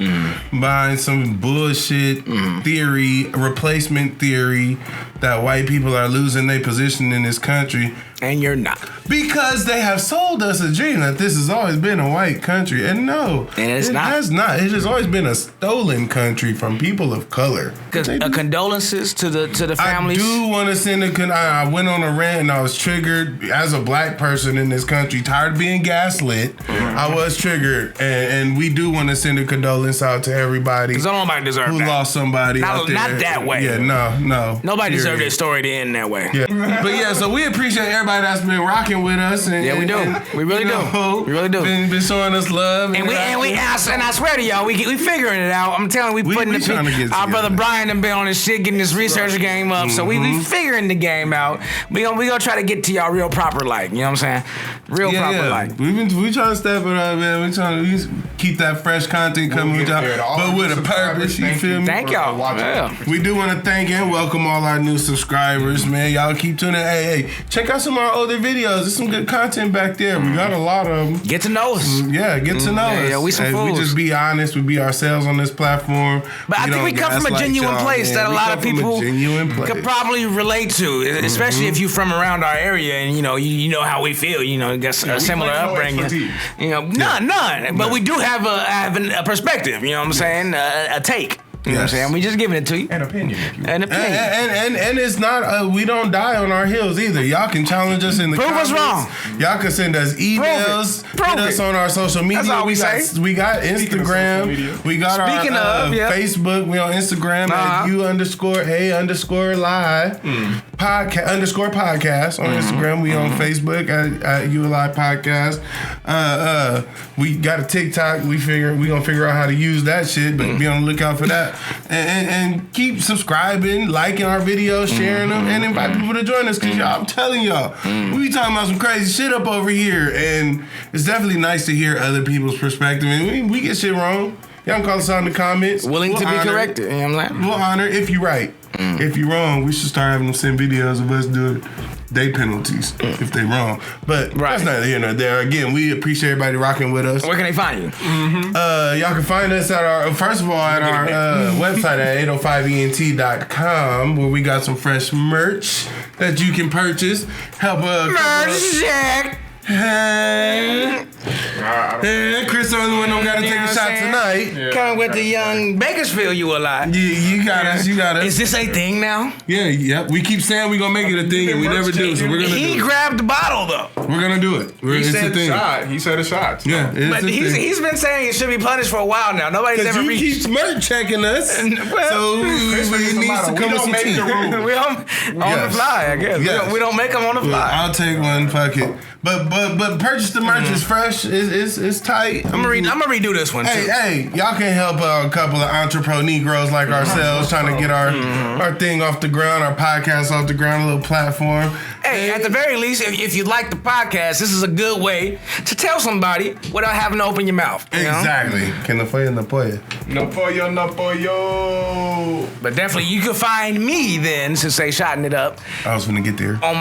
buying some bullshit theory, replacement theory that white people are losing their position in this country. And you're not. Because they have sold us a dream that this has always been a white country. And no, it has not. It has always been a stolen country from people of color. Condolences to the families. I do want to send I went on a rant and I was triggered as a black person in this country, tired of being gaslit. I was triggered. And we do want to send a condolence out to everybody. Because nobody deserves who that. lost somebody not that way. Yeah, no. Nobody deserved their story to end that way. Yeah. But yeah, so we appreciate everybody that's been rocking with us. And, we do. We really do. We really do. Been showing us love. And I swear to y'all, we figuring it out. I'm telling you, we putting our brother Brian and been on his shit, getting his research game up. So we figuring the game out. We gonna try to get to y'all real proper like. You know what I'm saying? Real proper like. We trying to step it up, man. We trying to keep that fresh content coming with y'all, but with a purpose. You feel me? Thank y'all. We do want to thank and welcome all our new subscribers, man. Y'all keep tuning in. Hey, check out some of our older videos. There's some good content back there. We got a lot of them. Get to know us. Get to know us. Yeah, we some fools. We just be honest. We be ourselves on this platform. But I think we come from a genuine place that a lot of people could probably relate to, especially if you're from around our area and you know how we feel. You know, got a similar upbringing. You know, none. But we do have a perspective. You know what I'm saying? A take. You know what I'm saying? We just giving it to you. An opinion. An opinion. And it's not, we don't die on our heels either. Y'all can challenge us in the comments. Prove us wrong. Y'all can send us emails. Hit us on our social media. That's all we say. We got Instagram. We got our Facebook. We on Instagram at U_A_lie podcast on Instagram. We on Facebook at U Lie Podcast. We got a TikTok. We gonna figure out how to use that shit, but be on the lookout for that. And keep subscribing, liking our videos, sharing them, and invite people to join us. Cause y'all, I'm telling y'all, we be talking about some crazy shit up over here, and it's definitely nice to hear other people's perspective. And we get shit wrong. Y'all can call us out in the comments. Willing to be corrected. You know what I'm saying? We'll honor if you're right. If you're wrong, we should start having them send videos of us doing day penalties if they wrong. But that's neither here nor there. Again, we appreciate everybody rocking with us. Where can they find you? Y'all can find us at our website at 805ent.com, where we got some fresh merch that you can purchase. Help Merch. Chris the only one don't gotta take a shot tonight. Coming with the young Bakersfield, you a lot. Yeah, you got us. Is this a thing now? Yeah, yep. We keep saying we're gonna make it a thing, and we never do. So we're gonna. He grabbed the bottle though. We're gonna do it. He said a shot. He said a shot. Yeah, but he's been saying it should be punished for a while now. Nobody's ever reached. Keep merch checking us, so we need to come with some tea. We on the fly, I guess. Yes. We don't make them on the fly. I'll take one. Fuck it. But purchase the merch. It's fresh. It's tight. I'm gonna redo this one too. Hey, y'all can help a couple of entrepreneur Negroes like ourselves trying to get our thing off the ground, our podcast off the ground, a little platform. Hey, at the very least, if you like the podcast, this is a good way to tell somebody without having to open your mouth. Exactly. Que no fue, no puede. No pollo, no pollo. But definitely, you can find me then, since they shotting it up. I was gonna get there. On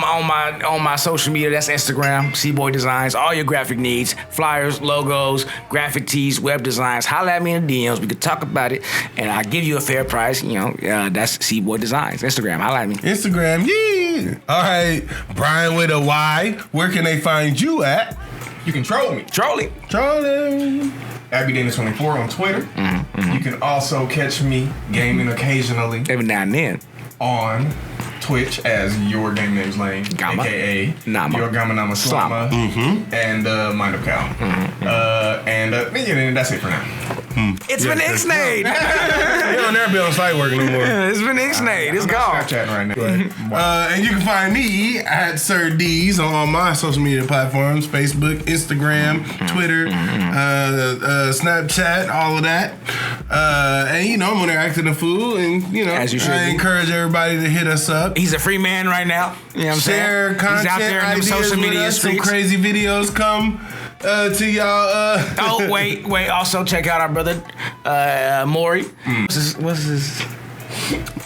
my social media, that's Instagram, C-Boy Designs. All your graphic needs, flyers, logos, graphic tees, web designs. Holla at me in the DMs. We could talk about it, and I'll give you a fair price. That's C-Boy Designs. Instagram, holla at me. Instagram, yeah. All right, Brian with a Y. Where can they find you at? You can troll me. Trolling. AbbyDana24 on Twitter. You can also catch me gaming occasionally. Every now and then. On Twitch as Your Game Names Lane, aka Nama. Your Gama Nama Slama, and Mind of Cow. And that's it for now. It's been ixnayed. You don't never be on site working no more. It's been ixnayed. It's gone. Snapchatting right now. And you can find me at Sir D's on all my social media platforms: Facebook, Instagram, Twitter, Snapchat, all of that. And I'm on there acting a fool, and as you should I encourage everybody to hit us up. He's a free man right now. You know what I'm saying? Share content, he's out there in them ideas social with media us. Some streets. crazy videos come to y'all. Oh, wait. Also, check out our brother, Maury. What's his?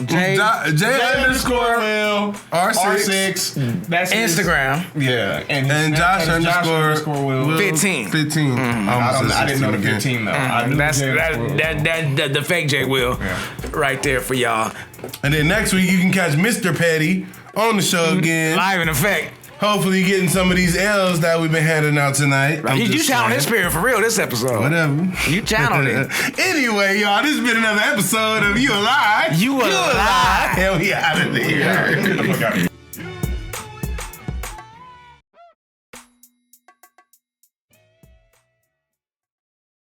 J underscore Will R6. That's Instagram. And Josh underscore Will 15. 15. I didn't know the 15 though. I knew That's the fake J Will right there for y'all. And then next week you can catch Mr. Petty on the show again. Live in effect. Hopefully getting some of these L's that we've been handing out tonight. You channeled his spirit for real this episode. Whatever. You channeled it. Anyway, y'all, this has been another episode of You Alive. You Alive. And we out of here.